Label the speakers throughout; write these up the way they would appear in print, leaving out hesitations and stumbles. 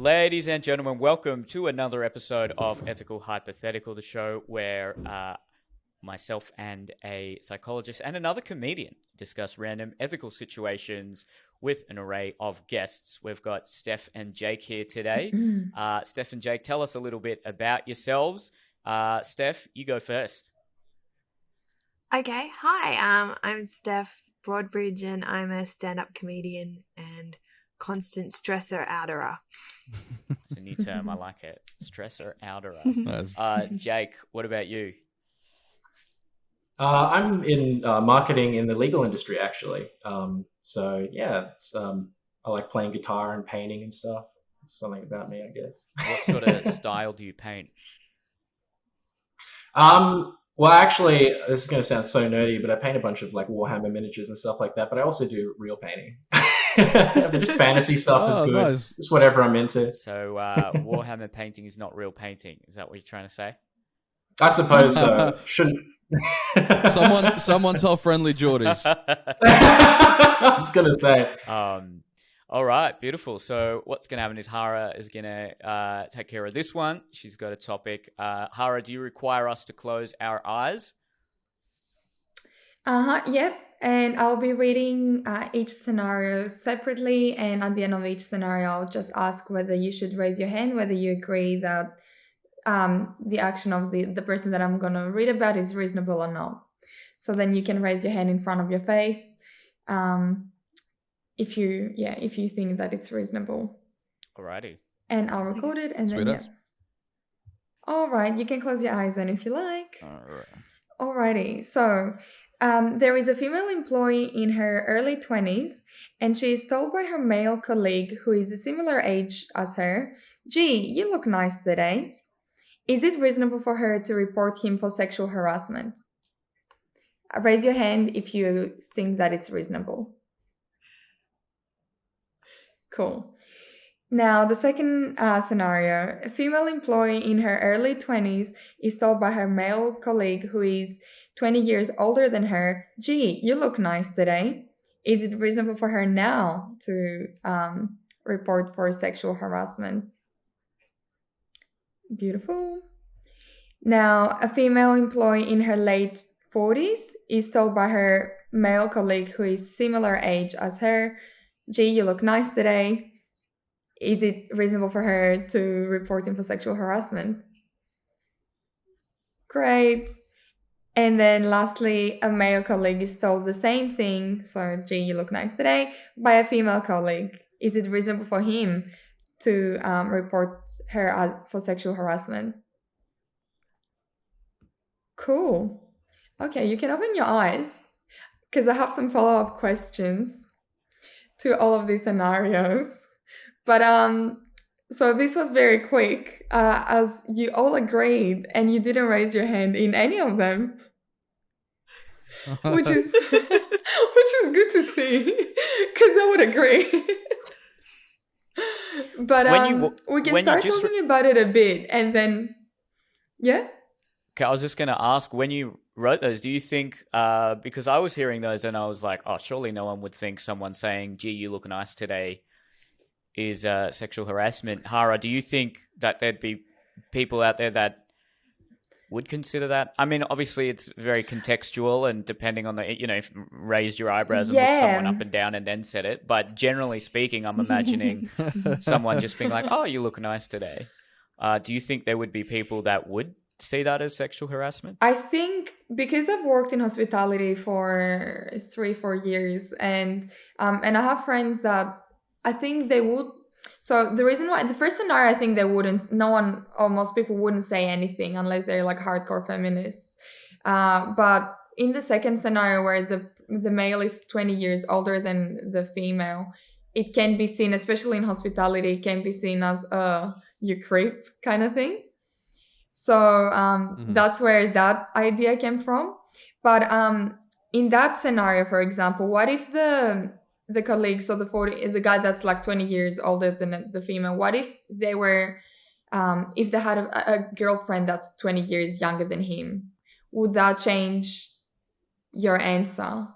Speaker 1: Ladies and gentlemen, welcome to another episode of Ethical Hypothetical, the show where myself and a psychologist and another comedian discuss random ethical situations with an array of guests. We've got Steph and Jake here today. Steph and Jake, tell us a little bit about yourselves. Steph, you go first.
Speaker 2: Okay, hi, I'm Steph Broadbridge and I'm a stand-up comedian and constant stressor outerer.
Speaker 1: It's a new term, I like it. Stressor outerer.
Speaker 3: Nice.
Speaker 1: Jake, what about you?
Speaker 4: I'm in marketing in the legal industry, actually. I like playing guitar and painting and stuff. It's something about me, I guess.
Speaker 1: What sort of style do you paint?
Speaker 4: Well, actually, this is going to sound so nerdy, but I paint a bunch of like Warhammer miniatures and stuff like that. But I also do real painting. But just fantasy stuff is good.
Speaker 3: Nice.
Speaker 4: Just whatever I'm into.
Speaker 1: So Warhammer painting is not real painting. Is that what you're trying to say?
Speaker 4: I suppose so. Shouldn't.
Speaker 3: Someone tell friendly Geordies.
Speaker 4: I was gonna say.
Speaker 1: All right, beautiful. So what's going to happen is Hara is going to take care of this one. She's got a topic. Hara, do you require us to close our eyes?
Speaker 5: Yep. And I'll be reading each scenario separately. And at the end of each scenario, I'll just ask whether you should raise your hand, whether you agree that the action of the person that I'm going to read about is reasonable or not. So then you can raise your hand in front of your face. If you think that it's reasonable.
Speaker 1: Alrighty.
Speaker 5: And I'll record it and then All right, you can close your eyes then if you like. Alrighty. So there is a female employee in her early 20s and she is told by her male colleague who is a similar age as her, "Gee, you look nice today." Is it reasonable for her to report him for sexual harassment? Raise your hand if you think that it's reasonable. Cool. Now, the second scenario, a female employee in her early 20s is told by her male colleague who is 20 years older than her, "Gee, you look nice today." Is it reasonable for her now to report for sexual harassment? Beautiful. Now, a female employee in her late 40s is told by her male colleague who is similar age as her, "Gee, you look nice today." Is it reasonable for her to report him for sexual harassment? Great. And then lastly, a male colleague is told the same thing, so "Gee, you look nice today," by a female colleague. Is it reasonable for him to report her for sexual harassment? Cool. Okay, you can open your eyes because I have some follow-up questions to all of these scenarios. But so this was very quick, as you all agreed and you didn't raise your hand in any of them, which is good to see, because I would agree. But we can start talking about it a bit, and then yeah.
Speaker 1: Okay, I was just going to ask, when you wrote those, do you think, because I was hearing those and I was like, oh, surely no one would think someone saying, "Gee, you look nice today," is sexual harassment. Hara, do you think that there'd be people out there that would consider that? I mean, obviously it's very contextual and depending on the, if you raised your eyebrows and looked someone up and down and then said it. But generally speaking, I'm imagining someone just being like, "Oh, you look nice today." Do you think there would be people that would see that as sexual harassment?
Speaker 5: I think because I've worked in hospitality for 3-4 years and I have friends that I think they would. So the reason why, the first scenario, I think they wouldn't, no one or most people wouldn't say anything unless they're like hardcore feminists. But in the second scenario where the male is 20 years older than the female, it can be seen, especially in hospitality, it can be seen as you creep kind of thing. So that's where that idea came from. But in that scenario, for example, what if the colleague, so the guy that's like 20 years older than the female, what if they were, if they had a girlfriend that's 20 years younger than him? Would that change your answer?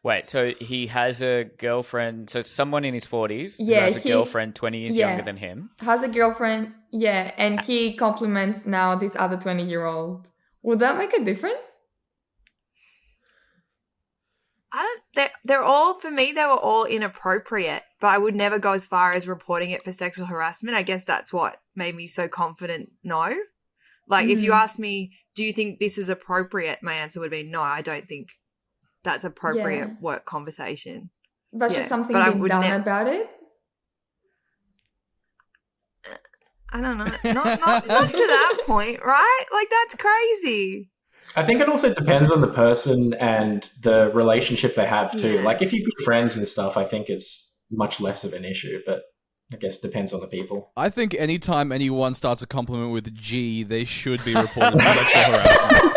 Speaker 1: Wait, so he has a girlfriend, so someone in his 40s who
Speaker 5: Yeah,
Speaker 1: has a
Speaker 5: he
Speaker 1: girlfriend 20 years
Speaker 5: yeah
Speaker 1: younger than him.
Speaker 5: has a girlfriend. Yeah, and he compliments now this other 20-year-old. Would that make a difference?
Speaker 2: They're all, for me, they were all inappropriate, but I would never go as far as reporting it for sexual harassment. I guess that's what made me so confident. No. Like, if you asked me, do you think this is appropriate? My answer would be no, I don't think that's appropriate
Speaker 5: Yeah.
Speaker 2: work conversation.
Speaker 5: But
Speaker 2: Yeah,
Speaker 5: should something
Speaker 2: but I
Speaker 5: be
Speaker 2: would
Speaker 5: done
Speaker 2: ne-
Speaker 5: about it?
Speaker 2: I don't know. Not to that point, right? Like, that's crazy.
Speaker 4: I think it also depends on the person and the relationship they have too.
Speaker 2: Yeah.
Speaker 4: Like if you're good friends and stuff, I think it's much less of an issue, but I guess it depends on the people.
Speaker 3: I think anytime anyone starts a compliment with G, they should be reported for sexual harassment.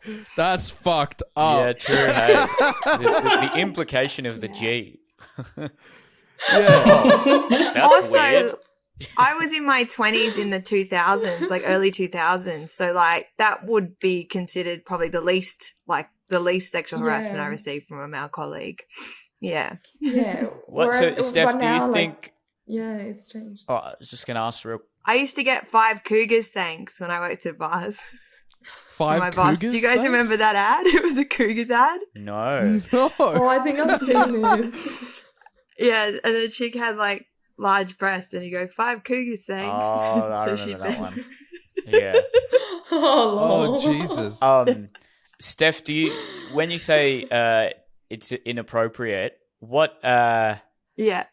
Speaker 5: Exactly.
Speaker 3: That's fucked up.
Speaker 1: Yeah, true. Hey, the implication of the G.
Speaker 3: Yeah.
Speaker 1: That's
Speaker 2: Also,
Speaker 1: weird.
Speaker 2: I was in my 20s in the 2000s, like early 2000s. So, like, that would be considered probably the least sexual harassment I
Speaker 5: Yeah.
Speaker 2: received from a male colleague. Yeah.
Speaker 5: Yeah.
Speaker 1: What? So,
Speaker 5: Whereas-
Speaker 1: Steph,
Speaker 5: but
Speaker 1: do you
Speaker 5: now, like,
Speaker 1: think?
Speaker 5: yeah, it's changed.
Speaker 1: Oh, I was just gonna ask real.
Speaker 2: I used to get 5 cougars, thanks, when I worked at bars.
Speaker 3: Five
Speaker 2: My boss.
Speaker 3: cougars.
Speaker 2: Do you guys remember that ad? It was a cougars ad.
Speaker 1: No.
Speaker 3: No.
Speaker 5: Oh, I think I've seen it.
Speaker 2: Yeah, and the chick had like large breasts, and you go 5 cougars, thanks.
Speaker 1: Oh, I
Speaker 2: So
Speaker 1: remember that
Speaker 2: she'd
Speaker 1: one. Yeah.
Speaker 5: Oh,
Speaker 3: Oh, Jesus.
Speaker 1: Steph, when you say it's inappropriate, what?
Speaker 2: Yeah.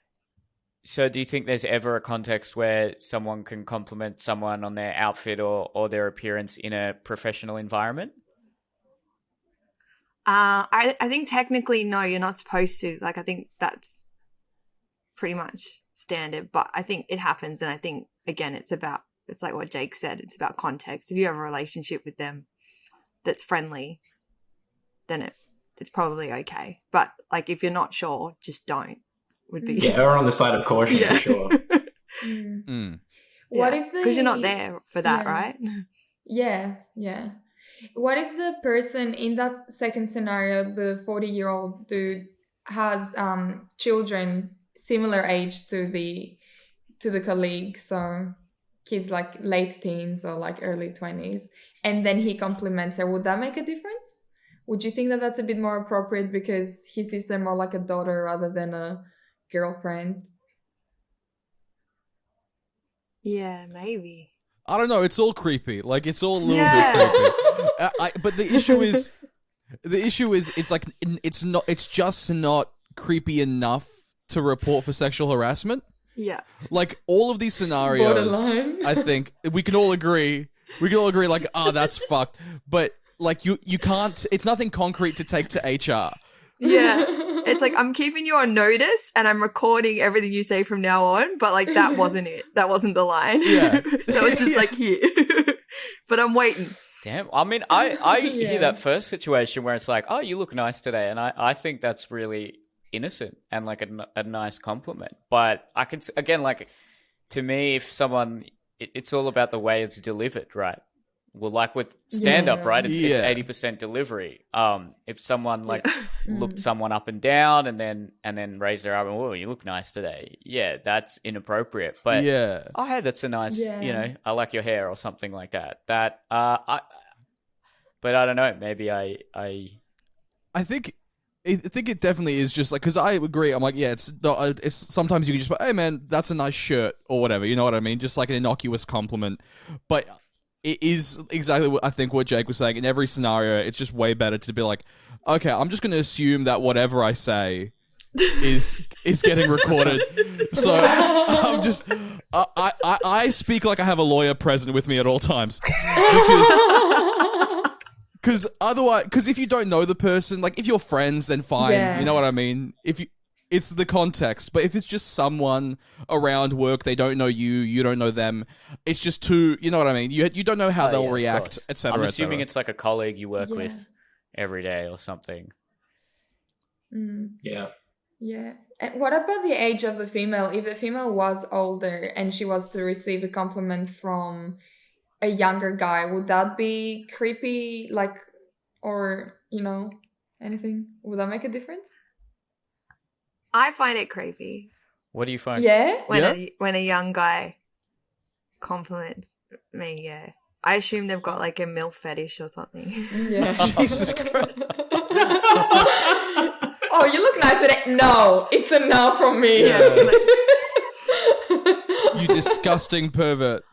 Speaker 1: So do you think there's ever a context where someone can compliment someone on their outfit or their appearance in a professional environment?
Speaker 2: I think technically no, you're not supposed to. Like, I think that's pretty much standard, but I think it happens, and I think again it's like what Jake said, it's about context. If you have a relationship with them that's friendly, then it's probably okay. But like if you're not sure, just don't. Would be
Speaker 4: Yeah, or on the side of caution for sure.
Speaker 5: Mm.
Speaker 3: Mm.
Speaker 5: What if
Speaker 2: because you're not there for that,
Speaker 5: Yeah.
Speaker 2: right?
Speaker 5: Yeah. What if the person in that second scenario, the 40-year-old dude, has children similar age to the colleague, so kids like late teens or like early 20s, and then he compliments her? Would that make a difference? Would you think that that's a bit more appropriate because he sees her more like a daughter rather than a girlfriend?
Speaker 2: Yeah, maybe.
Speaker 3: I don't know. It's all creepy. Like, it's all a little
Speaker 2: Yeah.
Speaker 3: bit creepy. But the issue is, it's like, it's just not creepy enough to report for sexual harassment.
Speaker 2: Yeah.
Speaker 3: Like, all of these scenarios,
Speaker 5: Borderline.
Speaker 3: I think we can all agree, like, that's fucked. But, like, you can't, it's nothing concrete to take to HR.
Speaker 2: Yeah. It's like, I'm keeping you on notice and I'm recording everything you say from now on, but like that wasn't it. That wasn't the line.
Speaker 3: Yeah.
Speaker 2: That was just like here. But I'm waiting.
Speaker 1: Damn. I mean, I
Speaker 5: Yeah.
Speaker 1: hear that first situation where it's like, oh, you look nice today. And I think that's really innocent and like a nice compliment. But I can, again, like, to me, if someone, it's all about the way it's delivered, right? Well, like with stand-up,
Speaker 5: Yeah.
Speaker 1: right? It's
Speaker 3: Yeah.
Speaker 1: 80% delivery. If someone like looked someone up and down and then raised their arm and, oh, you look nice today. Yeah, that's inappropriate. But
Speaker 3: Yeah.
Speaker 1: oh, hey, that's a nice,
Speaker 5: Yeah.
Speaker 1: I like your hair or something like that. But I don't know. Maybe I
Speaker 3: think it definitely is just like, because I agree. I'm like, yeah, it's sometimes you can just be, hey man, that's a nice shirt or whatever. You know what I mean? Just like an innocuous compliment. But it is exactly what I think what Jake was saying. In every scenario, it's just way better to be like, okay, I'm just going to assume that whatever I say is getting recorded. So I'm just I speak like I have a lawyer present with me at all times. Because otherwise, if you don't know the person, like if you're friends, then fine.
Speaker 5: Yeah.
Speaker 3: You know what I mean? It's the context. But if it's just someone around work, they don't know you, you don't know them. It's just too, you know what I mean? You don't know how
Speaker 1: Oh,
Speaker 3: they'll
Speaker 1: yeah, of
Speaker 3: react,
Speaker 1: course.
Speaker 3: etc.
Speaker 1: I'm assuming it's like a colleague you work
Speaker 5: Yeah.
Speaker 1: with every day or something.
Speaker 4: Yeah.
Speaker 5: Yeah. And what about the age of the female? If the female was older and she was to receive a compliment from a younger guy, would that be creepy? Like, or anything? Would that make a difference?
Speaker 2: I find it creepy
Speaker 1: What do you find?
Speaker 5: Yeah.
Speaker 2: when a young guy compliments me. Yeah, I assume they've got like a MILF fetish or something.
Speaker 5: Yeah.
Speaker 3: Jesus Christ.
Speaker 5: Oh, you look nice today. No, it's a no from me.
Speaker 2: Yeah.
Speaker 3: You disgusting pervert.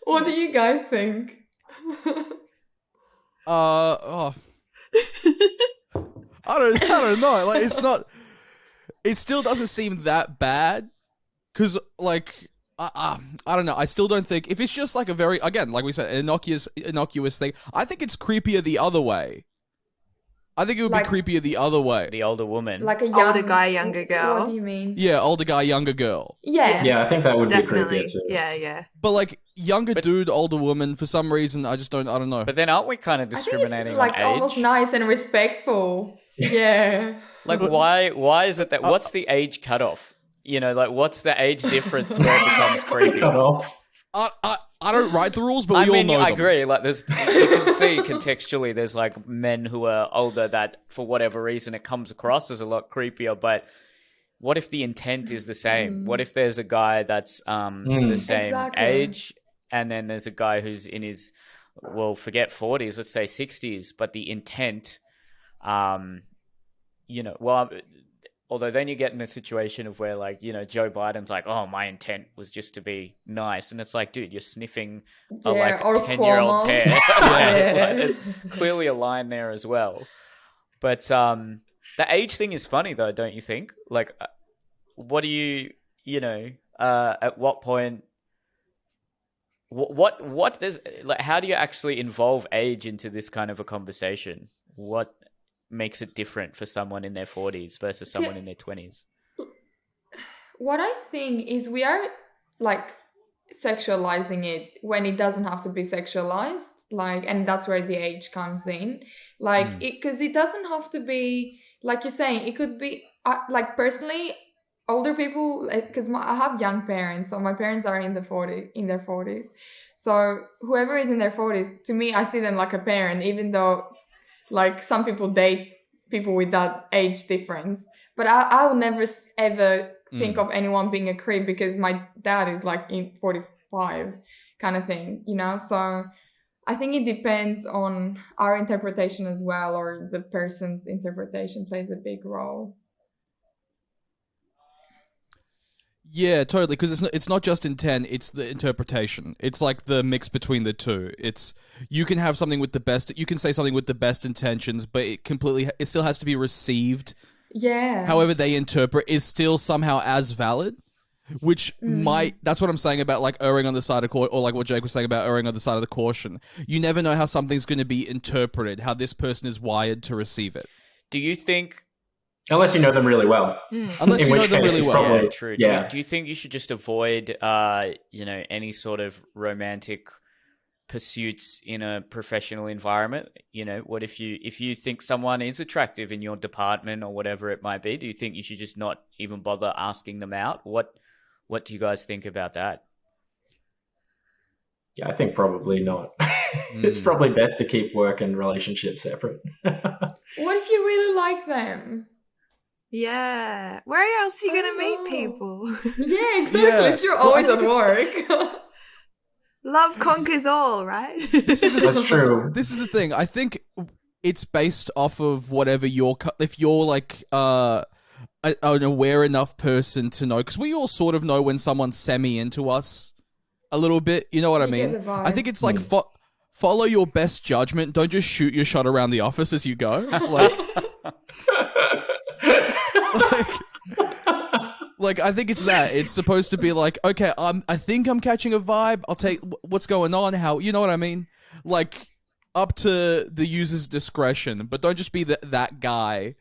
Speaker 5: What do you guys think?
Speaker 3: Oh. I don't know. Like, it's not. It still doesn't seem that bad, because like I don't know. I still don't think, if it's just like a very, again, like we said, innocuous thing. I think it's creepier the other way. I think it would
Speaker 5: Like-
Speaker 3: be creepier the other way.
Speaker 1: The older woman.
Speaker 5: Like a
Speaker 2: Older guy, younger girl.
Speaker 5: What do you mean?
Speaker 3: Yeah, older guy, younger girl.
Speaker 5: Yeah.
Speaker 4: Yeah, I think that would be
Speaker 2: Definitely.
Speaker 4: creepier too.
Speaker 2: Yeah.
Speaker 3: But like younger
Speaker 1: But-
Speaker 3: dude, older woman. For some reason, I don't know.
Speaker 1: But then aren't we kind of
Speaker 5: I think
Speaker 1: discriminating
Speaker 5: it's like
Speaker 1: on age?
Speaker 5: almost nice and respectful. Yeah.
Speaker 1: Like, why is it that? What's the age cutoff? Like, what's the age difference where it becomes creepy?
Speaker 4: Cut off.
Speaker 3: I don't write the rules, but
Speaker 1: I
Speaker 3: we
Speaker 1: mean,
Speaker 3: all know
Speaker 1: I
Speaker 3: them.
Speaker 1: agree. Like, you can see contextually, there's like men who are older that, for whatever reason, it comes across as a lot creepier. But what if the intent is the same? What if there's a guy that's the same
Speaker 5: Exactly.
Speaker 1: age, and then there's a guy who's in his, forget 40s, let's say 60s, but the intent, although then you get in a situation of where, like, Joe Biden's like, oh, my intent was just to be nice. And it's like, dude, you're sniffing a
Speaker 5: Yeah, or
Speaker 1: 10-year-old
Speaker 5: Cuomo.
Speaker 1: tear.
Speaker 5: Yeah.
Speaker 1: Like, there's clearly a line there as well. But the age thing is funny, though, don't you think? Like, what do you, at what point, what does, like, how do you actually involve age into this kind of a conversation? What makes it different for someone in their 40s versus someone in their 20s?
Speaker 5: What I think is we are like sexualizing it when it doesn't have to be sexualized, like, and that's where the age comes in, like, because it doesn't have to be like you're saying. It could be like, personally, older people, because I have young parents, so my parents are in their 40s. So whoever is in their 40s, to me, I see them like a parent, even though, like, some people date people with that age difference. But I will never ever think of anyone being a creep, because my dad is like in 45 kind of thing, So I think it depends on our interpretation as well, or the person's interpretation plays a big role.
Speaker 3: Yeah, totally. Because it's not just intent; it's the interpretation. It's like the mix between the two. You can have something with the best. You can say something with the best intentions, but it still has to be received.
Speaker 5: Yeah.
Speaker 3: However they interpret is still somehow as valid. Which that's what I'm saying about, like, erring on the side of caution, or like what Jake was saying about erring on the side of the caution. You never know how something's going to be interpreted, how this person is wired to receive it.
Speaker 1: Do you think...
Speaker 4: Unless you know them really well.
Speaker 3: Unless
Speaker 4: In
Speaker 3: you know
Speaker 4: which
Speaker 3: them
Speaker 4: case
Speaker 3: really
Speaker 4: it's
Speaker 3: well.
Speaker 4: probably-
Speaker 1: Yeah, true.
Speaker 4: Yeah.
Speaker 1: Do you think you should just avoid, any sort of romantic pursuits in a professional environment? What if you think someone is attractive in your department or whatever it might be? Do you think you should just not even bother asking them out? What do you guys think about that?
Speaker 4: Yeah, I think probably not. It's probably best to keep work and relationships separate.
Speaker 5: What if you really like them?
Speaker 2: Yeah. Where else are you
Speaker 5: I
Speaker 2: going to
Speaker 5: don't
Speaker 2: meet
Speaker 5: know.
Speaker 2: people?
Speaker 5: Yeah, exactly.
Speaker 3: Yeah.
Speaker 5: If you're
Speaker 3: Well, I
Speaker 5: always
Speaker 3: think
Speaker 5: at work.
Speaker 2: Love conquers all, right?
Speaker 4: That's true.
Speaker 3: This is the thing. I think it's based off of whatever if you're like an aware enough person to know, because we all sort of know when someone's semi into us a little bit. You know what I
Speaker 5: You get
Speaker 3: mean?
Speaker 5: the vibe.
Speaker 3: I think it's like follow your best judgment. Don't just shoot your shot around the office as you go. Like, I think it's that. It's supposed to be like, okay, I think I'm catching a vibe. I'll take what's going on. How, you know what I mean? Like, up to the user's discretion, but don't just be that guy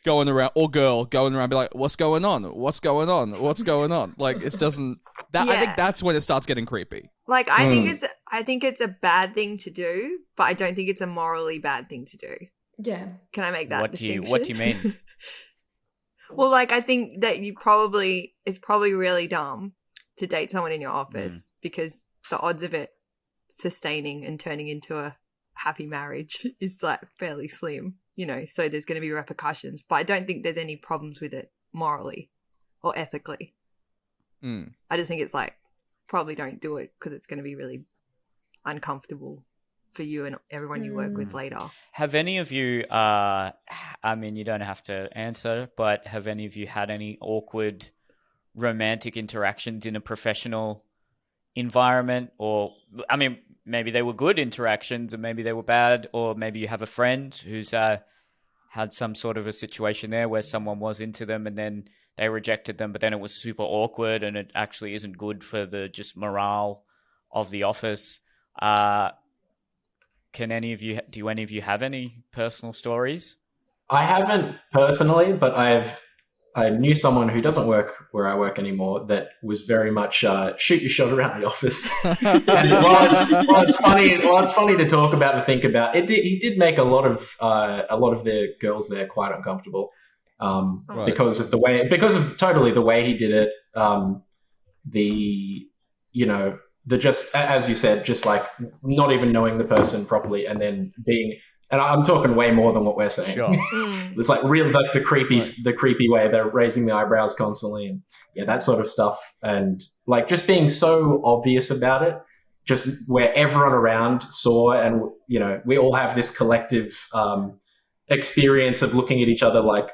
Speaker 3: going around, or girl going around, be like, what's going on? What's going on? What's going on? Like, it doesn't. I
Speaker 2: Yeah.
Speaker 3: think that's when it starts getting creepy.
Speaker 2: Like, I think it's a bad thing to do, but I don't think it's a morally bad thing to do.
Speaker 5: Yeah.
Speaker 2: Can I make that
Speaker 1: What do you
Speaker 2: distinction?
Speaker 1: mean?
Speaker 2: Well, like, I think that it's probably really dumb to date someone in your office because the odds of it sustaining and turning into a happy marriage is like fairly slim, you know, so there's going to be repercussions, but I don't think there's any problems with it morally or ethically. I just think it's like, probably don't do it because it's going to be really uncomfortable for you and everyone you work with later.
Speaker 1: Have any of you, I mean, you don't have to answer, but have any of you had any awkward romantic interactions in a professional environment? Or, I mean, maybe they were good interactions and maybe they were bad, or maybe you have a friend who's had some sort of a situation there where someone was into them and then they rejected them, but then it was super awkward and it actually isn't good for the just morale of the office. Do any of you have any personal stories?
Speaker 4: I haven't personally, but I knew someone who doesn't work where I work anymore that was very much shoot your shot around the office. And while it's funny to talk about and think about, he did make a lot of the girls there quite uncomfortable because of totally the way he did it. Just as you said, just like not even knowing the person properly, and then and I'm talking way more than what we're saying.
Speaker 1: Sure.
Speaker 4: It's like real, like the creepy way they're raising the eyebrows constantly, and that sort of stuff, and like just being so obvious about it, just where everyone around saw, and we all have this collective experience of looking at each other like,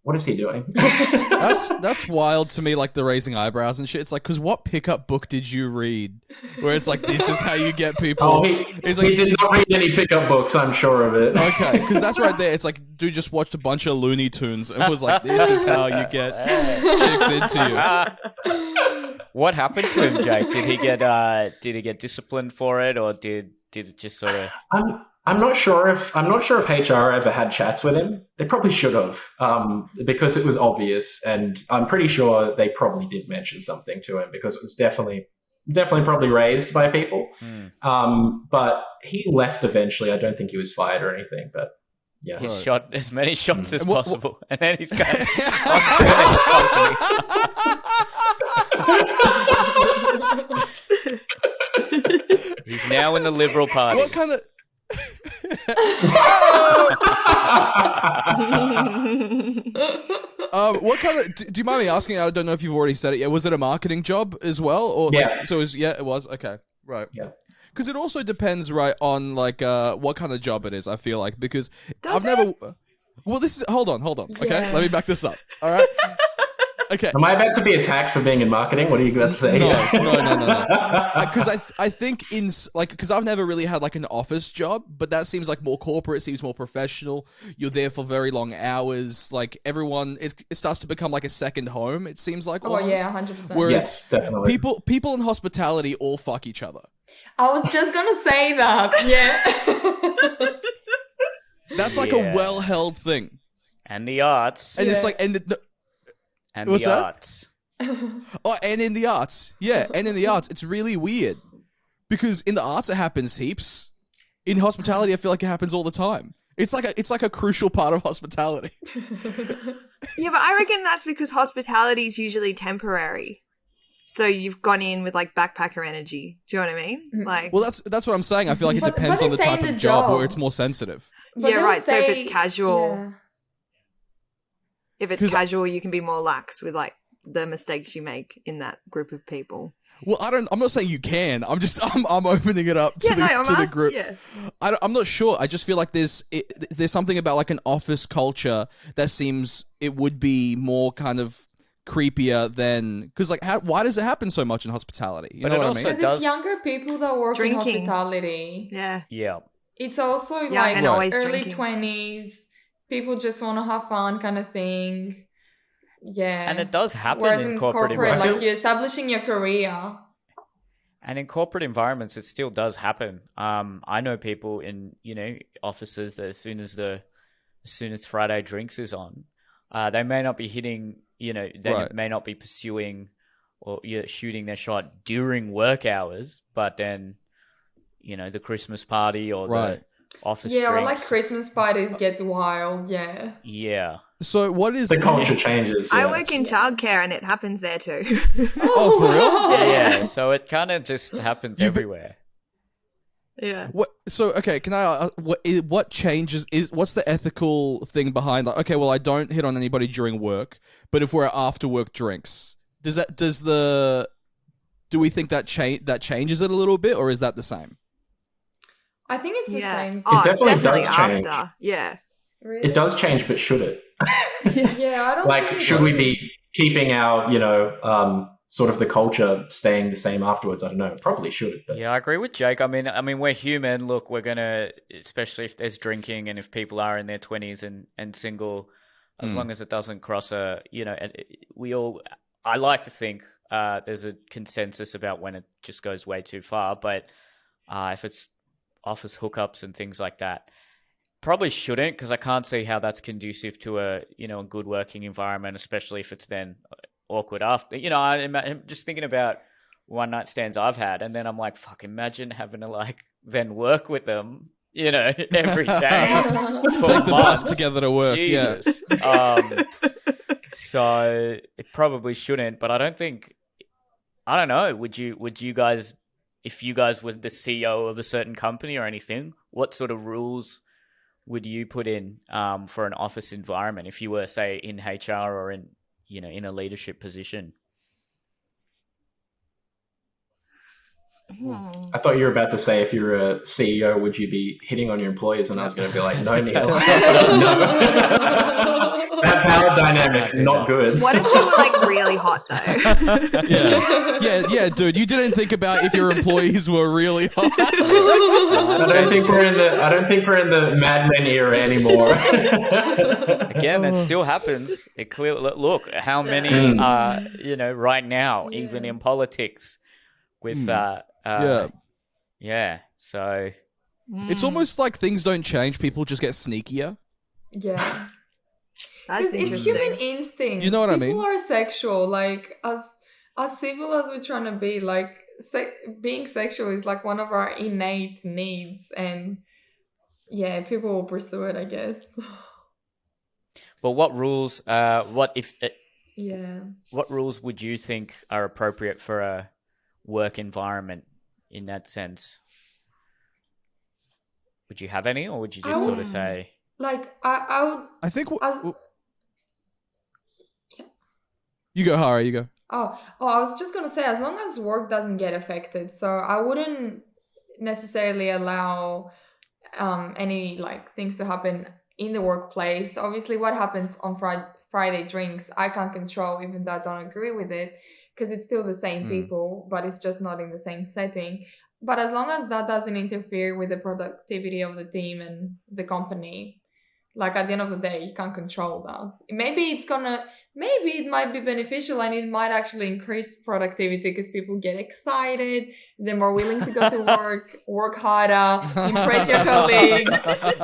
Speaker 4: what is he doing?
Speaker 3: That's wild to me, like the raising eyebrows and shit. It's like, because what pickup book did you read where it's like, this is how you get people?
Speaker 4: He did not read any pickup books, I'm sure of it.
Speaker 3: Okay, because that's right there. It's like, dude just watched a bunch of Looney Tunes and was like, this is how you get chicks into you.
Speaker 1: What happened to him, Jake? Did he get disciplined for it, or did it just sort of...
Speaker 4: I'm not sure if HR ever had chats with him. They probably should have, because it was obvious, and I'm pretty sure they probably did mention something to him because it was definitely probably raised by people. But he left eventually. I don't think he was fired or anything. But yeah,
Speaker 1: he shot as many shots as possible, and then he's going on to the next company. He's now in the Liberal Party.
Speaker 3: What kind of... what kind of? Do you mind me asking? I don't know if you've already said it yet. Was it a marketing job as well, or
Speaker 4: yeah?
Speaker 3: It was. Okay, right.
Speaker 4: Yeah.
Speaker 3: Because it also depends, right, on like what kind of job it is. I feel like because
Speaker 2: Does
Speaker 3: never. Well, this is hold on. Okay,
Speaker 5: Yeah.
Speaker 3: let me back this up. All right. Okay.
Speaker 4: Am I about to be attacked for being in marketing? What are you about to say?
Speaker 3: No. Because I think because I've never really had like an office job, but that seems like more corporate, seems more professional. You're there for very long hours. Like everyone, it starts to become like a second home. It seems like.
Speaker 5: Oh yeah, 100%.
Speaker 3: Whereas
Speaker 4: yes, definitely.
Speaker 3: people in hospitality all fuck each other.
Speaker 5: I was just gonna say that. Yeah.
Speaker 3: That's like a well-held thing.
Speaker 1: And the arts.
Speaker 3: And it's like
Speaker 1: And
Speaker 3: What's
Speaker 1: the
Speaker 3: that?
Speaker 1: arts.
Speaker 3: Oh, and in the arts. Yeah, and in the arts. It's really weird. Because in the arts it happens heaps. In hospitality I feel like it happens all the time. It's like a crucial part of hospitality.
Speaker 2: Yeah, but I reckon that's because hospitality is usually temporary. So you've gone in with like backpacker energy. Do you know what I mean? Like,
Speaker 3: Well, that's what I'm saying. I feel like it
Speaker 5: But
Speaker 3: depends on the
Speaker 5: they say
Speaker 3: type
Speaker 5: in
Speaker 3: of
Speaker 5: the
Speaker 3: job
Speaker 5: job.
Speaker 3: where it's more sensitive.
Speaker 5: But
Speaker 2: yeah,
Speaker 5: they'll
Speaker 2: right. So if
Speaker 5: say-
Speaker 2: it's casual,
Speaker 5: yeah.
Speaker 2: if it's
Speaker 3: 'Cause-
Speaker 2: casual, you can be more lax with like the mistakes you make in that group of people.
Speaker 3: Well, I'm not saying you can. I'm opening it up to the group.
Speaker 2: Yeah.
Speaker 3: I'm not sure. I just feel like there's something about like an office culture that seems it would be more kind of creepier than because like why does it happen so much in hospitality? You
Speaker 1: But
Speaker 3: know
Speaker 1: it
Speaker 3: what I
Speaker 1: also
Speaker 3: mean?
Speaker 5: Because
Speaker 1: does-
Speaker 5: it's younger people that work
Speaker 2: Drinking.
Speaker 5: in hospitality.
Speaker 2: Yeah.
Speaker 1: Yeah.
Speaker 5: It's also
Speaker 2: Yeah,
Speaker 5: like
Speaker 2: and always
Speaker 5: early
Speaker 2: drinking.
Speaker 5: 20s. People just want to have fun kind of thing. Yeah.
Speaker 1: And it does happen
Speaker 5: Whereas
Speaker 1: in corporate
Speaker 4: environment.
Speaker 1: environments.
Speaker 5: like you're establishing your career.
Speaker 1: And in corporate environments, it still does happen. I know people in, offices that as soon as Friday drinks is on, they may not be hitting, may not be pursuing or shooting their shot during work hours, but then, the Christmas party or the office
Speaker 5: Yeah, or
Speaker 1: drinks.
Speaker 5: like Christmas parties get wild, yeah.
Speaker 1: Yeah.
Speaker 3: So what is
Speaker 4: The culture changes.
Speaker 2: I
Speaker 4: yeah.
Speaker 2: work in childcare and it happens there too.
Speaker 3: Oh, for real?
Speaker 1: Yeah, so it kind of just happens everywhere.
Speaker 2: Yeah.
Speaker 3: So okay, can I? What changes what's the ethical thing behind like? Okay, well, I don't hit on anybody during work, but if we're after work drinks, do we think that changes it a little bit, or is that the same?
Speaker 5: I think it's the same.
Speaker 2: Oh,
Speaker 4: It definitely does
Speaker 2: after.
Speaker 4: change.
Speaker 2: Yeah.
Speaker 5: Really?
Speaker 4: It does change, but should it?
Speaker 5: Yeah, I don't
Speaker 4: Like,
Speaker 5: think
Speaker 4: should we be keeping our, sort of the culture staying the same afterwards? I don't know. Probably should. But
Speaker 1: Yeah, I agree with Jake. I mean, we're human. Look, we're gonna, especially if there's drinking and if people are in their 20s and single, as long as it doesn't cross I like to think there's a consensus about when it just goes way too far. But if it's office hookups and things like that, probably shouldn't, because I can't see how that's conducive to a good working environment, especially if it's then awkward after. I'm just thinking about one night stands I've had, and then I'm like, fuck, imagine having to then work with them, every day.
Speaker 3: Take the bus together to work.
Speaker 1: Jesus.
Speaker 3: Yeah.
Speaker 1: So it probably shouldn't, but I don't know. Would you guys, if you guys were the CEO of a certain company or anything, what sort of rules would you put in for an office environment if you were, say, in HR or in a leadership position?
Speaker 4: I thought you were about to say, if you're a CEO, would you be hitting on your employees? And I was going to be like, no, Neil. No. That power dynamic, not good.
Speaker 2: What if you were really hot though?
Speaker 3: Yeah, dude. You didn't think about if your employees were really hot.
Speaker 4: I don't think we're in the Mad Men era anymore.
Speaker 1: Again, that still happens. It clearly, look how many right now, even in politics, with So
Speaker 3: it's almost like things don't change; people just get sneakier.
Speaker 5: Yeah.
Speaker 2: That's
Speaker 5: Because it's human instinct.
Speaker 3: You know what I
Speaker 5: People
Speaker 3: mean?
Speaker 5: are sexual. Like, as civil as we're trying to be, like, being sexual is like one of our innate needs, and yeah, people will pursue it, I guess.
Speaker 1: But what rules? What rules would you think are appropriate for a work environment in that sense? Would you have any, or would you just sort of say?
Speaker 5: Like, I would.
Speaker 3: I think. You go, Hara. You go.
Speaker 5: Oh, I was just gonna say, as long as work doesn't get affected, so I wouldn't necessarily allow any things to happen in the workplace. Obviously, what happens on Friday drinks, I can't control, even though I don't agree with it, because it's still the same people, but it's just not in the same setting. But as long as that doesn't interfere with the productivity of the team and the company, at the end of the day, you can't control that. Maybe it might be beneficial, and it might actually increase productivity because people get excited, they're more willing to go to work harder, impress your colleagues.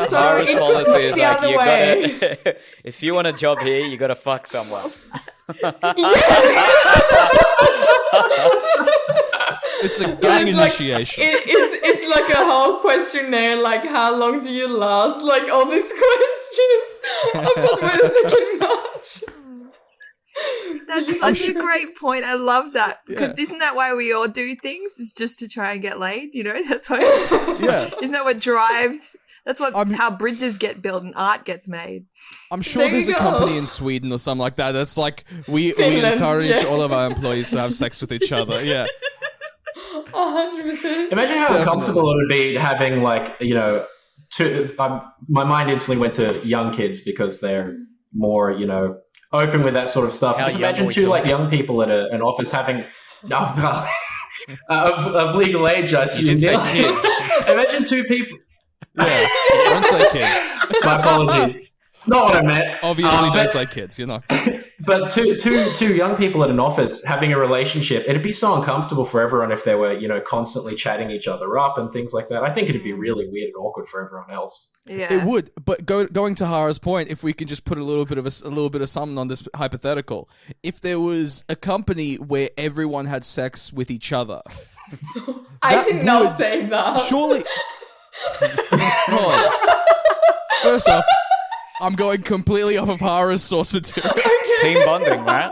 Speaker 5: So
Speaker 1: Hara's
Speaker 5: it
Speaker 1: policy
Speaker 5: could be
Speaker 1: is
Speaker 5: the other way.
Speaker 1: if you want a job here, you got to fuck someone.
Speaker 3: It's a gang initiation.
Speaker 5: It's like a whole questionnaire, how long do you last? All these questions. I'm not really thinking much.
Speaker 2: That's such a great point. I love that. Because isn't that why we all do things? It's just to try and get laid, That's why.
Speaker 3: Yeah.
Speaker 2: Isn't that what drives? That's how bridges get built and art gets made.
Speaker 3: I'm sure there's a company in Sweden or something like that. That's we encourage all of our employees to have sex with each other. Yeah.
Speaker 5: 100%.
Speaker 4: Imagine how uncomfortable it would be having my mind instantly went to young kids because they're more open with that sort of stuff. Just imagine two young people at an office having of legal age. I assume.
Speaker 1: Kids.
Speaker 4: Imagine two people.
Speaker 3: Yeah, don't say kids.
Speaker 4: My apologies. It's not what I meant.
Speaker 3: Obviously, don't say kids.
Speaker 4: But two young people at an office having a relationship, it'd be so uncomfortable for everyone if they were, constantly chatting each other up and things like that. I think it'd be really weird and awkward for everyone else.
Speaker 2: Yeah,
Speaker 3: it would. But going to Hara's point, if we can just put a little bit of something on this hypothetical, if there was a company where everyone had sex with each other,
Speaker 5: I did not say that.
Speaker 3: Surely. Hold on. First off, I'm going completely off of Hara's source material.
Speaker 1: Team bonding, right?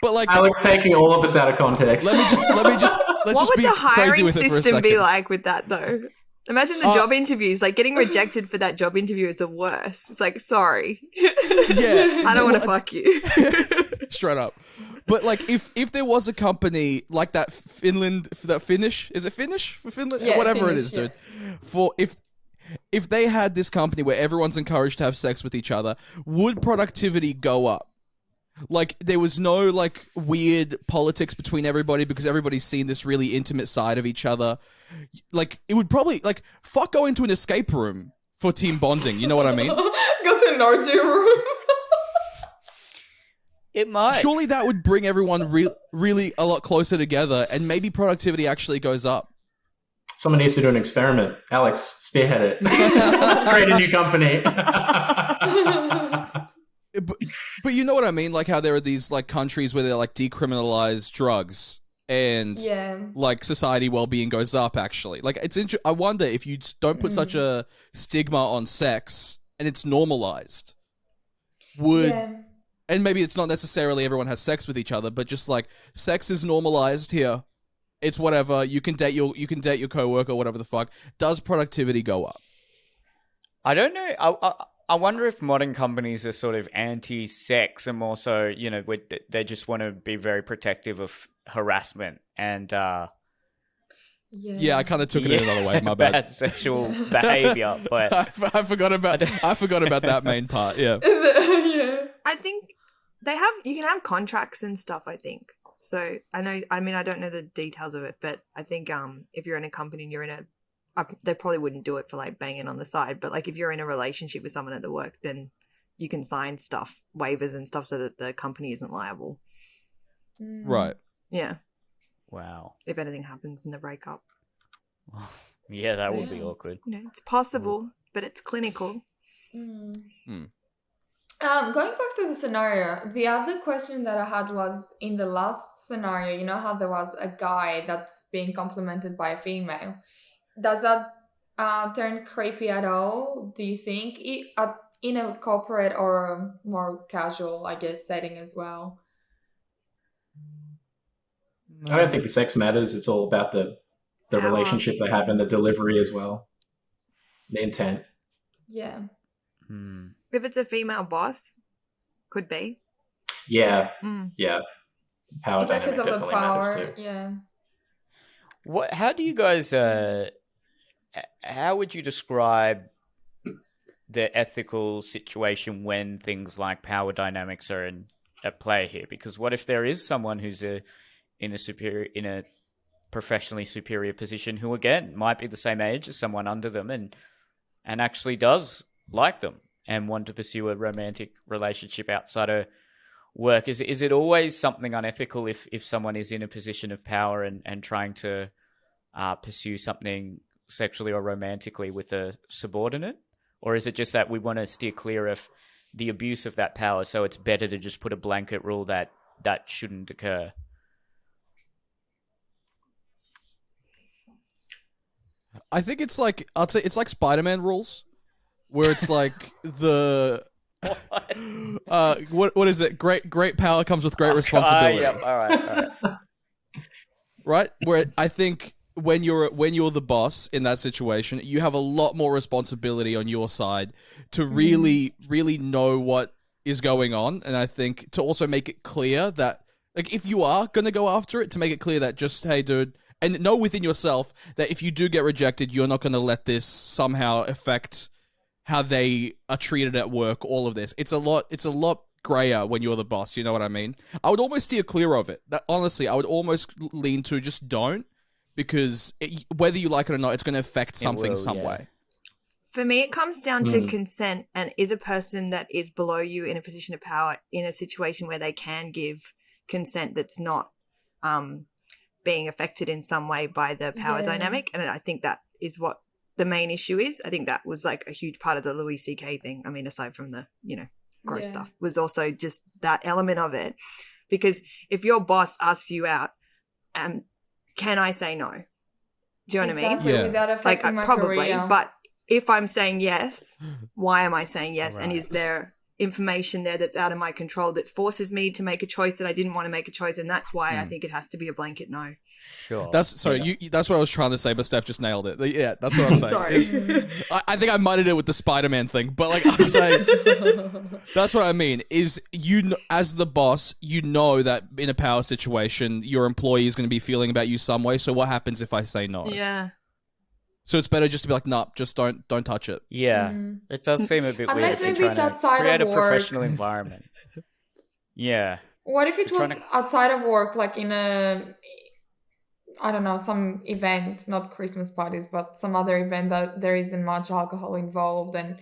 Speaker 3: But
Speaker 4: Alex taking all of us out of context.
Speaker 3: Let's
Speaker 2: what
Speaker 3: just
Speaker 2: would
Speaker 3: be
Speaker 2: the
Speaker 3: crazy
Speaker 2: hiring
Speaker 3: with it for a
Speaker 2: system be
Speaker 3: second.
Speaker 2: like with that though? Imagine the job interviews, like getting rejected for that job interview is the worst. It's like, sorry.
Speaker 3: Yeah.
Speaker 2: I don't want to fuck you.
Speaker 3: Straight up. But like if there was a company like that Finnish, is it Finnish for Finland?
Speaker 5: Yeah,
Speaker 3: whatever
Speaker 5: Finnish,
Speaker 3: it is, dude. For if they had this company where everyone's encouraged to have sex with each other, would productivity go up? Like there was no like weird politics between everybody because everybody's seen this really intimate side of each other. Like it would probably like fuck going to an escape room for team bonding. You know what I mean?
Speaker 5: Go to an orgy room.
Speaker 1: It might.
Speaker 3: Surely that would bring everyone really a lot closer together, and maybe productivity actually goes up.
Speaker 4: Someone needs to do an experiment. Alex, spearhead it. Create a new company.
Speaker 3: But you know what I mean? Like how there are these like countries where they're like decriminalize drugs and like society well-being goes up actually. Like it's I wonder if you don't put such a stigma on sex and it's normalized, and maybe it's not necessarily everyone has sex with each other, but just like sex is normalized here. It's whatever. You can date your coworker, whatever the fuck. Does productivity go up?
Speaker 1: I don't know. I wonder if modern companies are sort of anti-sex and more so, you know, they just want to be very protective of harassment and
Speaker 3: I kind of took it in another way. My bad.
Speaker 1: Sexual behavior, but
Speaker 3: I forgot about that main part. Yeah.
Speaker 2: I think you can have contracts and stuff, I think. So I don't know the details of it, but I think if you're in a company and you're in they probably wouldn't do it for like banging on the side, but like if you're in a relationship with someone at the work, then you can sign waivers and stuff so that the company isn't liable.
Speaker 3: Right.
Speaker 2: Yeah.
Speaker 1: Wow.
Speaker 2: If anything happens in the breakup.
Speaker 1: Yeah, that would be awkward.
Speaker 2: You know, it's possible, but it's clinical.
Speaker 5: Going back to the scenario, the other question that I had was in the last scenario, you know how there was a guy that's being complimented by a female. Does that turn creepy at all, do you think, in a corporate or more casual, I guess, setting as well?
Speaker 4: I don't think the sex matters. It's all about the relationship they have and the delivery as well. The intent.
Speaker 5: Yeah.
Speaker 2: If it's a female boss, could be.
Speaker 4: Yeah. Yeah. Power
Speaker 5: Is that
Speaker 4: dynamic
Speaker 5: because of the
Speaker 4: definitely matters
Speaker 5: power?
Speaker 4: too.
Speaker 5: Yeah.
Speaker 1: How do you guys how would you describe the ethical situation when things like power dynamics are at play here? Because what if there is someone who's in a professionally superior position who again might be the same age as someone under them and actually does like them and want to pursue a romantic relationship outside of work? Is it always something unethical if someone is in a position of power and trying to pursue something sexually or romantically with a subordinate? Or is it just that we want to steer clear of the abuse of that power, so it's better to just put a blanket rule that shouldn't occur?
Speaker 3: I think it's like it's like Spider-Man rules, where it's like the what is it? Great power comes with great responsibility.
Speaker 1: Yep. All right.
Speaker 3: Right? Where I think when you're the boss in that situation, you have a lot more responsibility on your side to really know what is going on, and I think to also make it clear that like if you are gonna go after it, to make it clear that just hey dude, and know within yourself that if you do get rejected, you're not gonna let this somehow affect how they are treated at work. All of this, it's a lot grayer when you're the boss. You know what I mean? I would almost steer clear of it. That honestly, I would almost lean to just don't. Because whether you like it or not, it's going to affect something some way.
Speaker 2: For me, it comes down to consent, and is a person that is below you in a position of power in a situation where they can give consent that's not being affected in some way by the power dynamic. And I think that is what the main issue is. I think that was like a huge part of the Louis C.K. thing. I mean, aside from the, gross stuff, was also just that element of it. Because if your boss asks you out, can I say no? Do you know what I mean?
Speaker 5: Yeah. Without affecting my
Speaker 2: probably,
Speaker 5: career.
Speaker 2: But if I'm saying yes, why am I saying yes? Right. And is there information there that's out of my control that forces me to make a choice that I didn't want to make a choice, and that's why I think it has to be a blanket no.
Speaker 1: Sure.
Speaker 3: That's that's what I was trying to say, but Steph just nailed it. Yeah, that's what I'm saying.
Speaker 2: Sorry.
Speaker 3: I think I might have did it with the Spider-Man thing, but like I'm saying, that's what I mean. Is as the boss, you know that in a power situation, your employee is going to be feeling about you some way. So what happens if I say no?
Speaker 2: Yeah.
Speaker 3: So it's better just to be like, nah, just don't touch it.
Speaker 1: Yeah, it does seem a bit
Speaker 5: Unless
Speaker 1: weird.
Speaker 5: maybe it's outside
Speaker 1: create
Speaker 5: of
Speaker 1: a
Speaker 5: work.
Speaker 1: professional environment. Yeah.
Speaker 5: What if it
Speaker 1: They're
Speaker 5: was
Speaker 1: trying to-
Speaker 5: outside of work, like in a, I don't know, some event, not Christmas parties, but some other event that there isn't much alcohol involved, and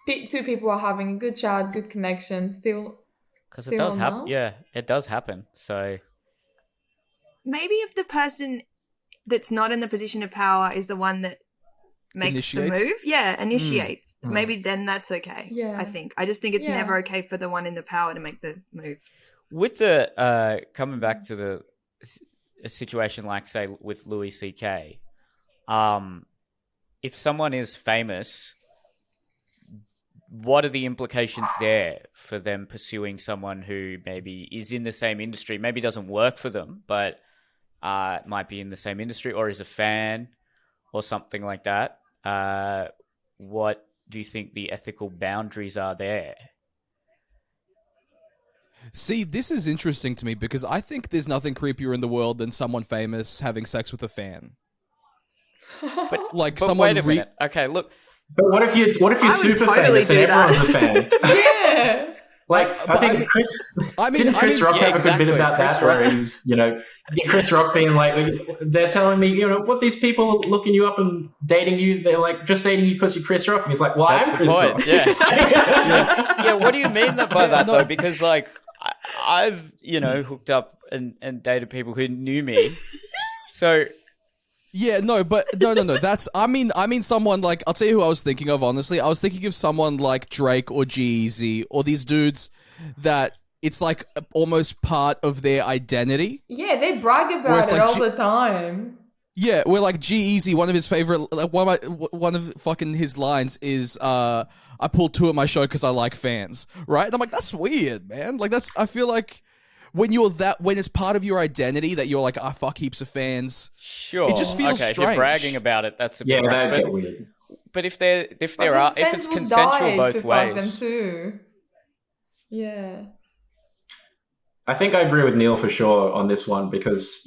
Speaker 5: two people are having a good chat, good connection, still.
Speaker 1: Because it does
Speaker 5: no?
Speaker 1: happen. Yeah, it does happen. So
Speaker 2: Maybe if the person that's not in the position of power is the one that makes
Speaker 3: Initiates?
Speaker 2: the move, initiates. Maybe then that's okay.
Speaker 5: Yeah.
Speaker 2: I think. I just think it's
Speaker 5: Yeah.
Speaker 2: never okay for the one in the power to make the move.
Speaker 1: with the coming back to a situation like say with Louis C.K., if someone is famous, what are the implications there for them pursuing someone who maybe is in the same industry, maybe doesn't work for them, but might be in the same industry or is a fan or something like that? What do you think the ethical boundaries are there?
Speaker 3: See, this is interesting to me because I think there's nothing creepier in the world than someone famous having sex with a fan.
Speaker 1: But,
Speaker 3: Like
Speaker 1: but
Speaker 3: someone
Speaker 1: wait a minute. Okay, look.
Speaker 4: But what if you're
Speaker 2: I would
Speaker 4: super
Speaker 2: totally
Speaker 4: famous and
Speaker 2: do that.
Speaker 4: everyone's a fan?
Speaker 5: Yeah.
Speaker 4: Like,
Speaker 3: But
Speaker 4: I think Chris
Speaker 3: Didn't
Speaker 4: Chris Rock
Speaker 1: yeah,
Speaker 4: have a good bit
Speaker 1: exactly.
Speaker 4: about
Speaker 1: Chris
Speaker 4: that, where he's, Chris Rock being like, they're telling me, what these people are looking you up and dating you, they're like, just dating you because you're Chris Rock. And he's like, well,
Speaker 1: That's
Speaker 4: I'm
Speaker 1: the
Speaker 4: Chris
Speaker 1: point.
Speaker 4: Rock.
Speaker 1: Yeah. Yeah, what do you mean by that,
Speaker 3: no.
Speaker 1: though? Because, like, I've, hooked up and dated people who knew me. So,
Speaker 3: Yeah, no, but no. That's I mean someone like I'll tell you who I was thinking of. Honestly, I was thinking of someone like Drake or G-Eazy or these dudes that it's like almost part of their identity.
Speaker 5: Yeah, they brag
Speaker 3: Where
Speaker 5: about
Speaker 3: it's
Speaker 5: it
Speaker 3: like
Speaker 5: all the time.
Speaker 3: Yeah, where like G-Eazy, one of his favorite, like one of fucking his lines is, "I pulled two at my show because I like fans." Right? And I'm like, that's weird, man. Like I feel like when it's part of your identity that you're like, fuck heaps of fans.
Speaker 1: sure.
Speaker 3: It just feels
Speaker 1: okay, if you're
Speaker 3: strange.
Speaker 1: bragging about it, that's a
Speaker 4: Yeah,
Speaker 1: bit
Speaker 4: that'd
Speaker 1: rough.
Speaker 4: get weird.
Speaker 1: But if
Speaker 5: But
Speaker 1: it's
Speaker 5: fans would
Speaker 1: consensual
Speaker 5: die
Speaker 1: both
Speaker 5: to fuck them
Speaker 1: ways.
Speaker 5: too. Yeah.
Speaker 4: I think I agree with Neil for sure on this one because,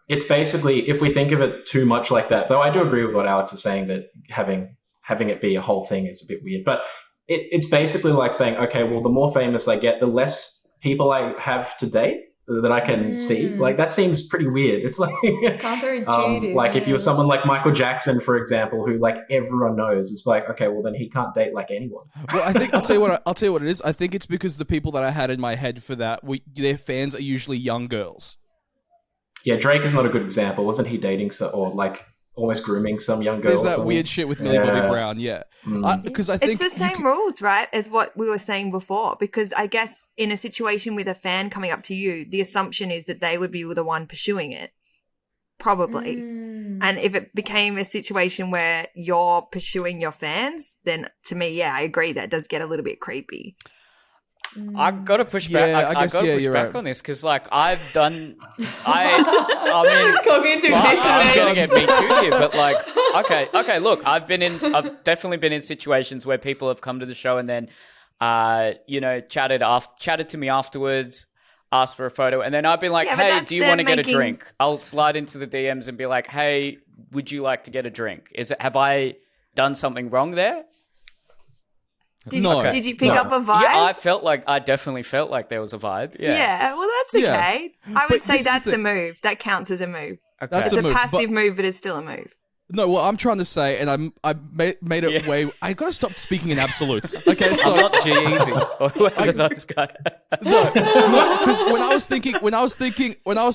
Speaker 4: it's basically, if we think of it too much like that, though I do agree with what Alex is saying that having it be a whole thing is a bit weird, but it's basically like saying, okay, well, the more famous I get, the less people I have to date that I can see. Like, that seems pretty weird. It's like,
Speaker 5: Counterintuitive.
Speaker 4: like if you're someone like Michael Jackson, for example, who like everyone knows, it's like, okay, well then he can't date like anyone.
Speaker 3: Well, I think I'll tell you what it is. I think it's because the people that I had in my head for that, their fans are usually young girls.
Speaker 4: Yeah, Drake is not a good example. Wasn't he dating or like almost grooming some young girl?
Speaker 3: There's
Speaker 4: or
Speaker 3: that
Speaker 4: something?
Speaker 3: weird shit with Millie Bobby Brown. Yeah, because I think
Speaker 2: It's the same rules, right, as what we were saying before. Because I guess in a situation with a fan coming up to you, the assumption is that they would be the one pursuing it, probably. And if it became a situation where you're pursuing your fans, then to me, yeah, I agree that does get a little bit creepy.
Speaker 1: I gotta push back.
Speaker 3: Yeah, I guess,
Speaker 1: gotta push
Speaker 3: you're
Speaker 1: back
Speaker 3: right.
Speaker 1: on this because, like, I've done. I mean,
Speaker 5: Cognitive
Speaker 1: I'm gonna
Speaker 5: dissonance.
Speaker 1: get me too here, but like, okay. Look, I've definitely been in situations where people have come to the show and then, chatted to me afterwards, asked for a photo, and then I've been like,
Speaker 2: Yeah, but
Speaker 1: hey,
Speaker 2: that's
Speaker 1: do you
Speaker 2: them
Speaker 1: want to get a
Speaker 2: making-
Speaker 1: drink? I'll slide into the DMs and be like, hey, would you like to get a drink? Have I done something wrong there?
Speaker 3: No.
Speaker 2: Did you pick up a vibe?
Speaker 1: Yeah, I definitely felt like there was a vibe.
Speaker 2: Yeah, well, that's
Speaker 3: Yeah.
Speaker 2: okay. I
Speaker 3: But
Speaker 2: would say
Speaker 3: this is
Speaker 2: that's
Speaker 3: the-
Speaker 2: a move. That counts as a move.
Speaker 1: Okay.
Speaker 3: That's
Speaker 2: It's a
Speaker 3: move,
Speaker 2: passive move, but it's still a move.
Speaker 3: No, what I'm trying to say, and I made it way. I gotta stop speaking in absolutes. Okay, so
Speaker 1: I'm not G-Eazy or whoever those guys.
Speaker 3: no, because when I was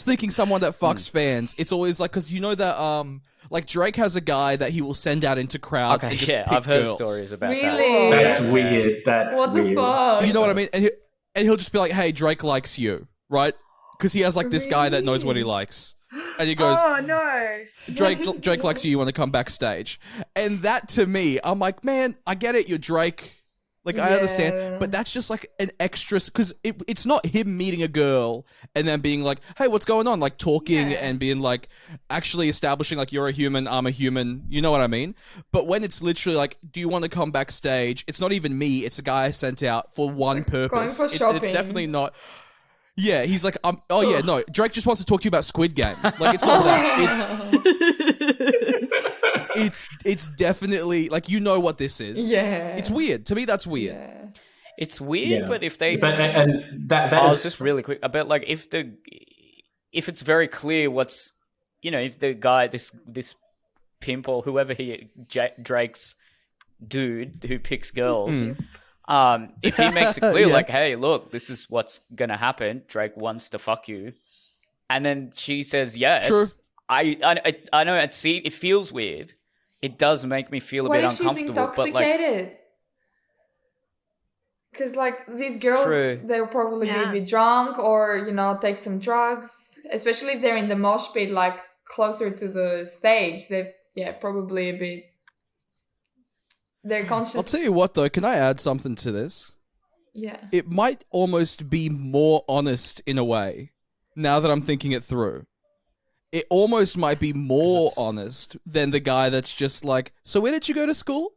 Speaker 3: thinking someone that fucks fans, it's always like because you know that like Drake has a guy that he will send out into crowds.
Speaker 1: Okay,
Speaker 3: and just
Speaker 1: yeah,
Speaker 3: pick
Speaker 1: I've heard
Speaker 3: girls.
Speaker 1: stories about
Speaker 5: Really?
Speaker 1: that.
Speaker 4: That's weird. That's
Speaker 5: What
Speaker 4: weird.
Speaker 5: the fuck?
Speaker 3: You know what I mean? And he'll just be like, "Hey, Drake likes you," right? Because he has like this guy that knows what he likes, and he goes,
Speaker 2: Oh, no.
Speaker 3: Drake likes you. You want to come backstage? And that to me, I'm like, man, I get it. You're Drake. Like, I understand,
Speaker 5: Yeah.
Speaker 3: but that's just like an extra, because it's not him meeting a girl and then being like, hey, what's going on? Like, talking
Speaker 2: Yeah.
Speaker 3: and being like, actually establishing, like, you're a human, I'm a human, you know what I mean? But when it's literally like, do you want to come backstage? It's not even me, it's a guy I sent out for one purpose.
Speaker 5: Going for shopping.
Speaker 3: It's definitely not. Yeah, he's like, oh yeah, no, Drake just wants to talk to you about Squid Game. Like, it's not that. It's definitely, like, you know what this is.
Speaker 5: Yeah.
Speaker 3: It's weird. To me, that's weird.
Speaker 5: Yeah.
Speaker 1: It's weird,
Speaker 4: Yeah.
Speaker 1: but if they,
Speaker 4: But and that
Speaker 1: I
Speaker 4: is
Speaker 1: was just really quick about like if it's very clear what's, if the guy, this pimp or whoever Drake's dude who picks girls, if he makes it clear
Speaker 3: Yeah.
Speaker 1: like, hey, look, this is what's gonna happen, Drake wants to fuck you, and then she says yes.
Speaker 3: True.
Speaker 1: I know it feels weird. It does make me feel a
Speaker 5: What
Speaker 1: bit
Speaker 5: if she's
Speaker 1: uncomfortable, but like,
Speaker 5: intoxicated? Because, like, these girls,
Speaker 1: True.
Speaker 5: they'll probably
Speaker 2: Yeah.
Speaker 5: be drunk or, take some drugs. Especially if they're in the mosh pit, like, closer to the stage. They're probably a bit... They're conscious.
Speaker 3: I'll tell you what, though. Can I add something to this?
Speaker 5: Yeah.
Speaker 3: It might almost be more honest in a way, now that I'm thinking it through. It almost might be more honest than the guy that's just like, so where did you go to school?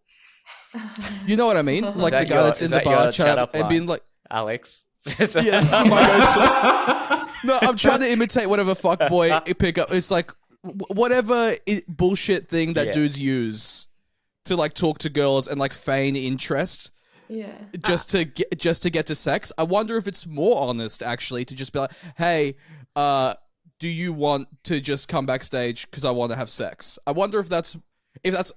Speaker 3: You know what I mean? Like the guy that's in the bar chat and being like,
Speaker 1: Alex.
Speaker 3: yeah, that's my go-to. No, I'm trying to imitate whatever fuckboy pick up. It's like whatever bullshit thing that
Speaker 1: Yeah.
Speaker 3: dudes use to like talk to girls and like feign interest
Speaker 5: Yeah.
Speaker 3: just to get to sex. I wonder if it's more honest actually to just be like, hey, do you want to just come backstage because I want to have sex? I wonder if that's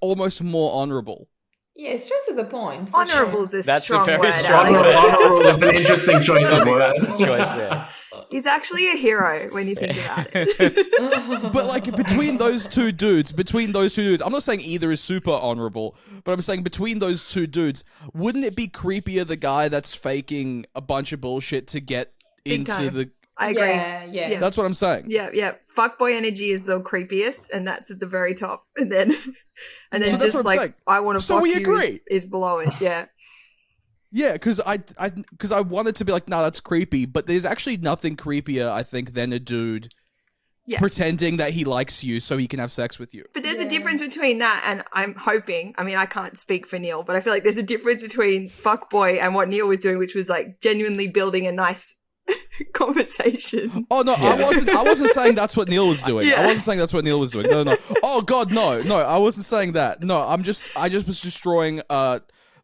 Speaker 3: almost more honorable.
Speaker 5: Yeah, straight to the point. for sure.
Speaker 2: Honorable's a
Speaker 1: That's a
Speaker 2: strong
Speaker 1: very
Speaker 2: word,
Speaker 1: strong
Speaker 2: Alex.
Speaker 1: word.
Speaker 4: honorable is an interesting choice of words.
Speaker 1: That's the choice there.
Speaker 2: He's actually a hero when you think about it.
Speaker 3: But like between those two dudes, I'm not saying either is super honorable, but I'm saying between those two dudes, wouldn't it be creepier the guy that's faking a bunch of bullshit to get
Speaker 2: Big
Speaker 3: into
Speaker 2: time.
Speaker 3: the...
Speaker 2: I agree.
Speaker 5: Yeah.
Speaker 3: That's what I'm saying.
Speaker 2: Yeah. Fuckboy energy is the creepiest, and that's at the very top. And then
Speaker 3: So that's
Speaker 2: just
Speaker 3: what I'm
Speaker 2: like,
Speaker 3: saying.
Speaker 2: I want to
Speaker 3: So
Speaker 2: fuck
Speaker 3: we
Speaker 2: you
Speaker 3: agree.
Speaker 2: is below it. Yeah.
Speaker 3: Yeah, because I wanted to be like, nah, that's creepy, but there's actually nothing creepier, I think, than a dude pretending that he likes you so he can have sex with you.
Speaker 2: But there's a difference between that and I'm hoping, I mean, I can't speak for Neil, but I feel like there's a difference between fuckboy and what Neil was doing, which was like genuinely building a nice conversation.
Speaker 3: Oh no,
Speaker 4: Yeah.
Speaker 3: I wasn't saying that's what Neil was doing.
Speaker 2: Yeah.
Speaker 3: I wasn't saying that's what Neil was doing. No. Oh god, no, I wasn't saying that. No, I just was destroying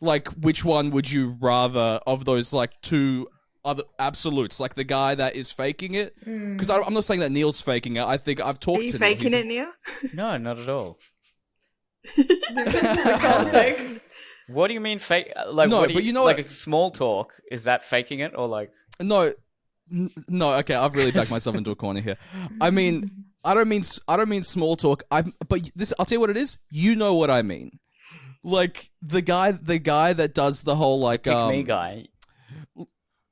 Speaker 3: like which one would you rather of those like two other absolutes, like the guy that is faking it? Because I'm not saying that Neil's faking it. I think I've talked
Speaker 2: Are you
Speaker 3: to
Speaker 2: faking
Speaker 3: Neil.
Speaker 2: it, Neil?
Speaker 1: No, not at all.
Speaker 5: The context.
Speaker 1: What do you mean fake? Like,
Speaker 3: No,
Speaker 1: what do
Speaker 3: but you know
Speaker 1: like
Speaker 3: what-
Speaker 1: a small talk, is that faking it or like?
Speaker 3: No, okay, I've really backed myself into a corner here. I mean, I don't mean small talk. But this, I'll tell you what it is. You know what I mean. Like the guy that does the whole like
Speaker 1: Pick me guy.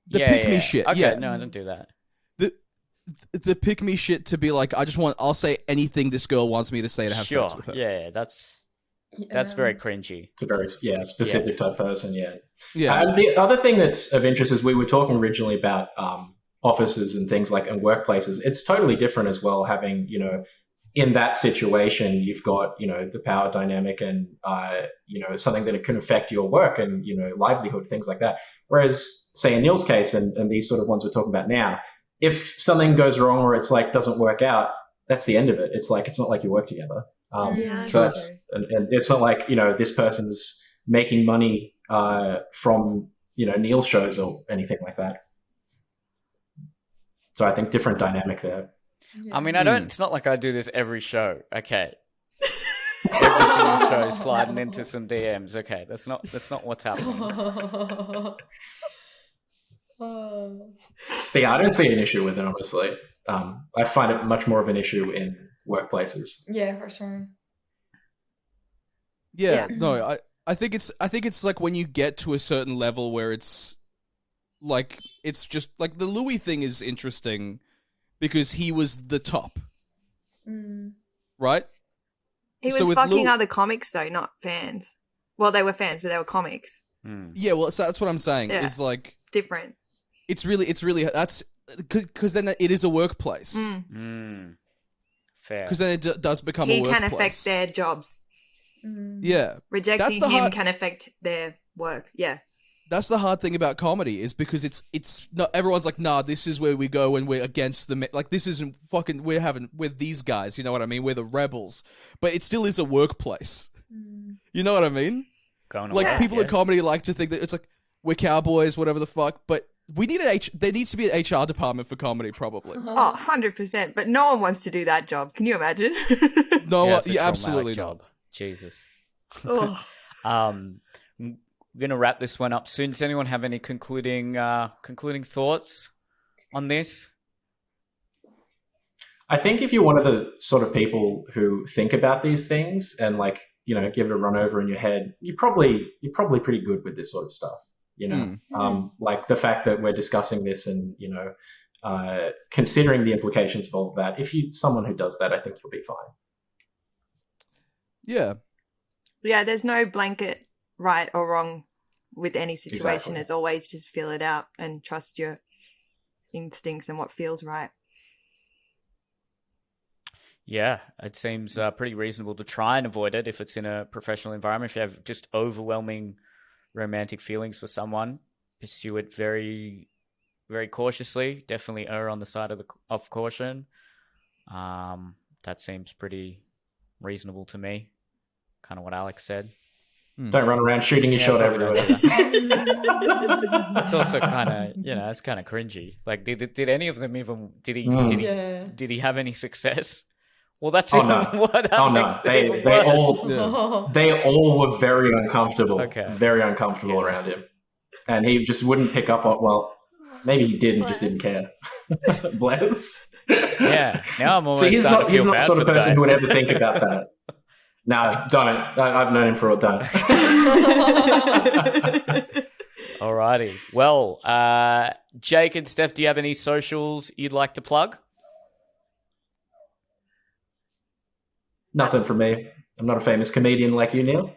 Speaker 3: the pick me shit.
Speaker 1: Okay,
Speaker 3: Yeah,
Speaker 1: no, I don't do that.
Speaker 3: the pick me shit to be like, I'll say anything this girl wants me to say to have
Speaker 1: Sure.
Speaker 3: sex with her.
Speaker 1: Yeah, that's very cringy.
Speaker 4: It's a very specific type person. Yeah.
Speaker 3: Yeah.
Speaker 4: And the other thing that's of interest is we were talking originally about offices and things like and workplaces. It's totally different as well. Having in that situation, you've got the power dynamic and something that it can affect your work and livelihood, things like that. Whereas, say in Neil's case and these sort of ones we're talking about now, if something goes wrong or it's like doesn't work out, that's the end of it. It's like it's not like you work together.
Speaker 2: Yeah,
Speaker 4: So
Speaker 2: that's
Speaker 4: that's and it's not like this person's making money from Neil's shows or anything like that. So I think different dynamic there.
Speaker 1: I mean, I don't. It's not like I do this every show. Okay. Every single show sliding into some DMs. Okay, that's not what's happening.
Speaker 4: But yeah, I don't see an issue with it, honestly. I find it much more of an issue in workplaces.
Speaker 5: Yeah, for sure.
Speaker 3: Yeah, no, I think it's like when you get to a certain level where it's like it's just like the Louis thing is interesting because he was the top, right?
Speaker 2: He
Speaker 3: So
Speaker 2: was
Speaker 3: with
Speaker 2: fucking
Speaker 3: Lou-
Speaker 2: other comics though, not fans. Well, they were fans, but they were comics.
Speaker 3: Yeah, well, so that's what I'm saying.
Speaker 2: Yeah.
Speaker 3: Is like
Speaker 2: It's different.
Speaker 3: it's really that's because then it is a workplace.
Speaker 1: Fair.
Speaker 3: Because then it does become a
Speaker 2: He
Speaker 3: workplace.
Speaker 2: can affect their jobs.
Speaker 3: Yeah,
Speaker 2: Rejecting
Speaker 3: the
Speaker 2: him
Speaker 3: hard-
Speaker 2: can affect their work. Yeah.
Speaker 3: that's the hard thing about comedy is because it's not everyone's like, nah, this is where we go when we're against the like this isn't fucking we're these guys, you know what I mean? We're the rebels, but it still is a workplace. You know what I mean?
Speaker 1: Going
Speaker 3: Like
Speaker 1: away,
Speaker 3: people in
Speaker 1: yeah.
Speaker 3: comedy like to think that it's like we're cowboys, whatever the fuck, but we need there needs to be an HR department for comedy, probably.
Speaker 2: Oh, 100%. But no one wants to do that job. Can you imagine?
Speaker 3: No,
Speaker 1: Yeah, it's a traumatic
Speaker 3: absolutely not.
Speaker 1: job. Jesus.
Speaker 2: Ugh.
Speaker 1: We're gonna wrap this one up soon. Does anyone have any concluding thoughts on this?
Speaker 4: I think if you're one of the sort of people who think about these things and like, you know, give it a run over in your head, you're probably pretty good with this sort of stuff. You know, like the fact that we're discussing this and, you know, considering the implications of all of that. If you're someone who does that, I think you'll be fine.
Speaker 3: Yeah.
Speaker 2: Yeah, there's no blanket right or wrong with any situation.
Speaker 4: Exactly.
Speaker 2: It's always just feel it out and trust your instincts and what feels right.
Speaker 1: Yeah, it seems pretty reasonable to try and avoid it if it's in a professional environment. If you have just overwhelming romantic feelings for someone, pursue it very, very cautiously. Definitely err on the side of caution. That seems pretty reasonable to me. Kind of what Alex said.
Speaker 4: Don't run around shooting your shot
Speaker 1: probably
Speaker 4: everywhere.
Speaker 1: don't do that. It's also kind of, you know, it's kind of cringy. Like, did any of them even? Did he have any success? Well, that's
Speaker 4: Oh, no.
Speaker 1: what
Speaker 4: Oh no,
Speaker 1: makes it
Speaker 4: they
Speaker 1: even worse.
Speaker 4: all they all were very uncomfortable,
Speaker 1: Okay.
Speaker 4: very uncomfortable around him, and he just wouldn't pick up on. Well, maybe he did and just didn't care. Bless.
Speaker 1: Yeah, now I'm almost
Speaker 4: So he's
Speaker 1: starting
Speaker 4: not
Speaker 1: to
Speaker 4: he's
Speaker 1: feel
Speaker 4: not the
Speaker 1: bad
Speaker 4: sort
Speaker 1: for
Speaker 4: of
Speaker 1: the
Speaker 4: person
Speaker 1: guy.
Speaker 4: who would ever think about that. No, don't. I've known him for a don't.
Speaker 1: Alrighty. Well, Jake and Steph, do you have any socials you'd like to plug?
Speaker 4: Nothing for me. I'm not a famous comedian like you, Neil.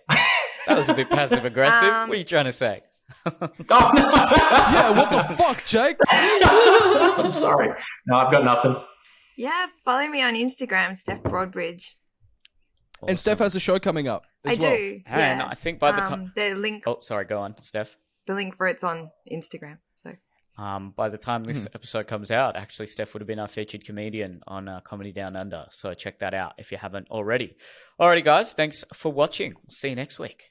Speaker 1: That was a bit passive aggressive. What are you trying to say?
Speaker 4: Oh, no.
Speaker 3: Yeah, what the fuck, Jake?
Speaker 4: I'm sorry. No, I've got nothing.
Speaker 2: Yeah, follow me on Instagram, Steph Broadbridge.
Speaker 3: And Steph has a show coming up as
Speaker 2: I
Speaker 3: well.
Speaker 2: do.
Speaker 1: And
Speaker 2: Yeah.
Speaker 1: I think by the time...
Speaker 2: the link
Speaker 1: Oh, sorry, go on, Steph.
Speaker 2: for it's on Instagram. So
Speaker 1: By the time this episode comes out, actually, Steph would have been our featured comedian on Comedy Down Under. So check that out if you haven't already. Alrighty, guys. Thanks for watching. We'll see you next week.